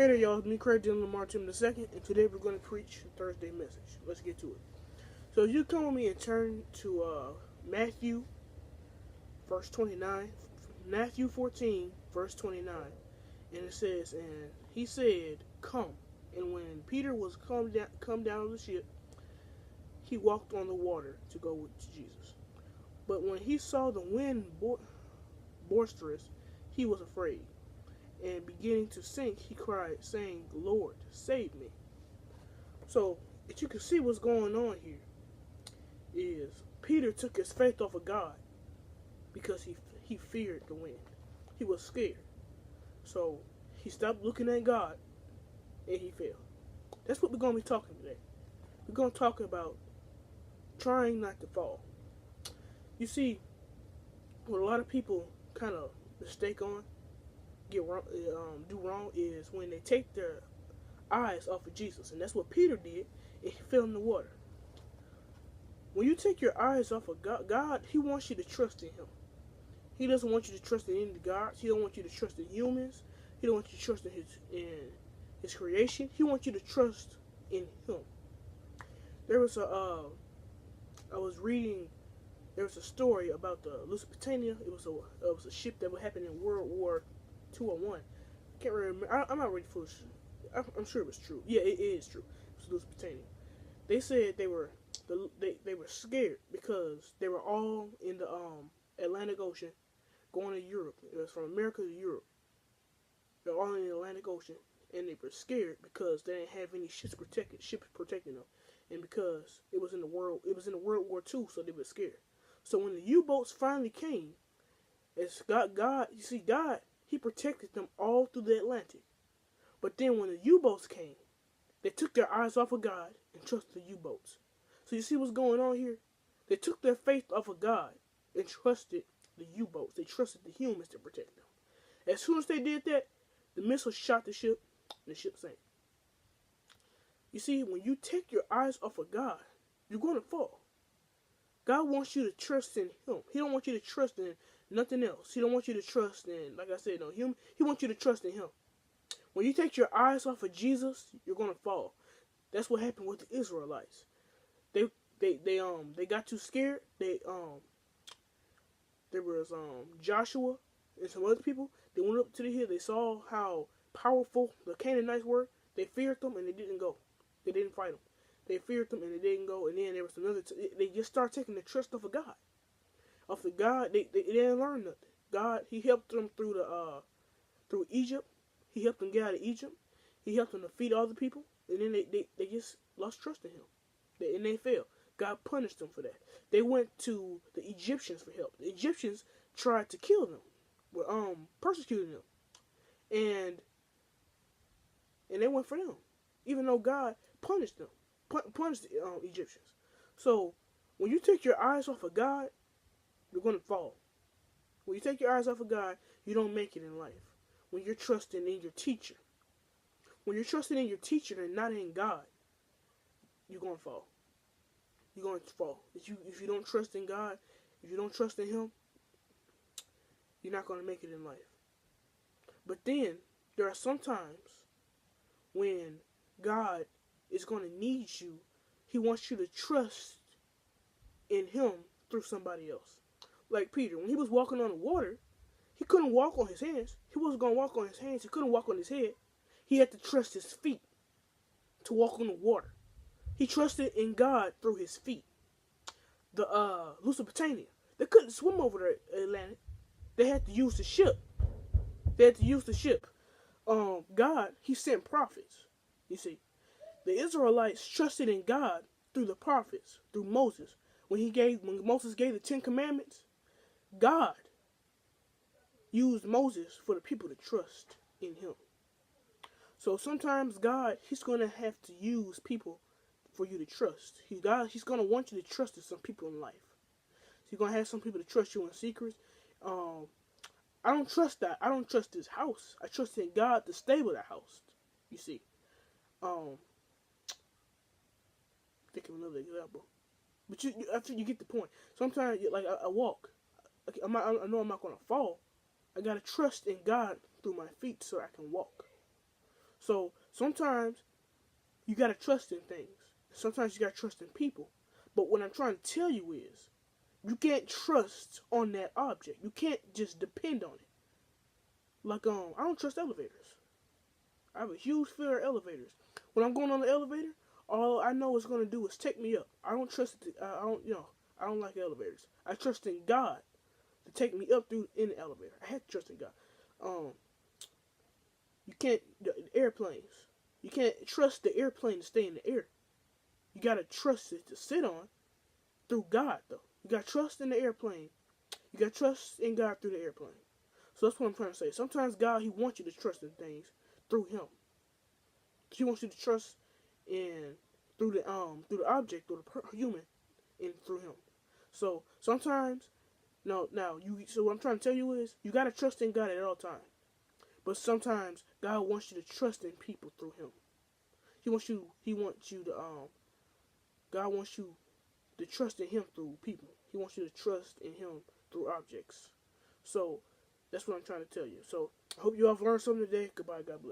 Hey there, y'all. It's me, Craig Dylan Lamar Tim II, and today we're going to preach a Thursday message. Let's get to it. So, you come with me and turn to Matthew, verse 29, Matthew 14, verse 29, and it says, "And he said, 'Come.' And when Peter was come down of the ship, he walked on the water to go with Jesus. But when he saw the wind boisterous, he was afraid, and beginning to sink, he cried, saying, 'Lord, save me.'" So, if you can see what's going on here, is Peter took his faith off of God because he feared the wind. He was scared. So, he stopped looking at God and he fell. That's what we're going to be talking today. We're going to talk about trying not to fall. You see, what a lot of people kind of mistake on, do wrong, is when they take their eyes off of Jesus. And that's what Peter did, and he fell in the water. When you take your eyes off of God, he wants you to trust in him. He doesn't want you to trust in any gods. He don't want you to trust in humans. He don't want you to trust in his creation. He wants you to trust in him. There was there was a story about the Lusitania. It was a ship that would happen in World War II or One. I can't remember. I'm not really foolish. I'm sure it was true. Yeah, it is true. It was Lusitania. They said they were scared because they were all in the Atlantic Ocean going to Europe. It was from America to Europe. They're all in the Atlantic Ocean, and they were scared because they didn't have any ships protecting them, and because it was in the World War II, so they were scared. So when the U-boats finally came, it's God. You see, God, he protected them all through the Atlantic. But then when the U-boats came, they took their eyes off of God and trusted the U-boats. So you see what's going on here? They took their faith off of God and trusted the U-boats. They trusted the humans to protect them. As soon as they did that, the missiles shot the ship, and the ship sank. You see, when you take your eyes off of God, you're going to fall. God wants you to trust in him. He don't want you to trust in nothing else. He don't want you to trust in, like I said, no human. He wants you to trust in him. When you take your eyes off of Jesus, you're going to fall. That's what happened with the Israelites. They got too scared. There was Joshua and some other people. They went up to the hill. They saw how powerful the Canaanites were. They feared them and they didn't go. They didn't fight them. They feared them and they didn't go. And then there was another. They just started taking the trust off of God. Off of God, they didn't learn nothing. God, he helped them through Egypt. He helped them get out of Egypt. He helped them defeat all the people. And then they just lost trust in him. And they failed. God punished them for that. They went to the Egyptians for help. The Egyptians tried to kill them, were persecuting them, and they went for them, even though God punished them, punished the Egyptians. So when you take your eyes off of God, you're going to fall. When you take your eyes off of God, you don't make it in life. When you're trusting in your teacher, and not in God, you're going to fall. You're going to fall. If you don't trust in God, if you don't trust in him, you're not going to make it in life. But then, there are some times when God is going to need you. He wants you to trust in him through somebody else. Like Peter, when he was walking on the water, he couldn't walk on his hands. He wasn't going to walk on his hands. He couldn't walk on his head. He had to trust his feet to walk on the water. He trusted in God through his feet. The Lusitania, they couldn't swim over the Atlantic. They had to use the ship. God, he sent prophets. You see, the Israelites trusted in God through the prophets, through Moses. When Moses gave the 10 Commandments, God used Moses for the people to trust in him. So sometimes God, he's going to have to use people for you to trust. He's going to want you to trust in some people in life. So you're going to have some people to trust you in secrets. I don't trust that. I don't trust this house. I trust in God to stable the house. You see. Think of another example. But I think you get the point. Sometimes, like I walk. I know I'm not going to fall. I got to trust in God through my feet so I can walk. So sometimes you gotta trust in things. Sometimes you gotta trust in people. But what I'm trying to tell you is, you can't trust on that object. You can't just depend on it. Like I don't trust elevators. I have a huge fear of elevators. When I'm going on the elevator, all I know it's gonna do is take me up. I don't trust it. I don't, I don't like elevators. I trust in God to take me up through in the elevator. I have to trust in God. You can't the airplanes. You can't trust the airplane to stay in the air. You gotta trust it to sit on through God though. You gotta trust in the airplane. You gotta trust in God through the airplane. So that's what I'm trying to say. Sometimes God, He wants you to trust in things through Him. He wants you to trust in through the object, through the human, and through Him. So sometimes, no, now you. So what I'm trying to tell you is, you gotta trust in God at all times. But sometimes God wants you to trust in people through Him. He wants you. He wants you to. God wants you to trust in Him through people. He wants you to trust in Him through objects. So that's what I'm trying to tell you. So I hope you all have learned something today. Goodbye. God bless.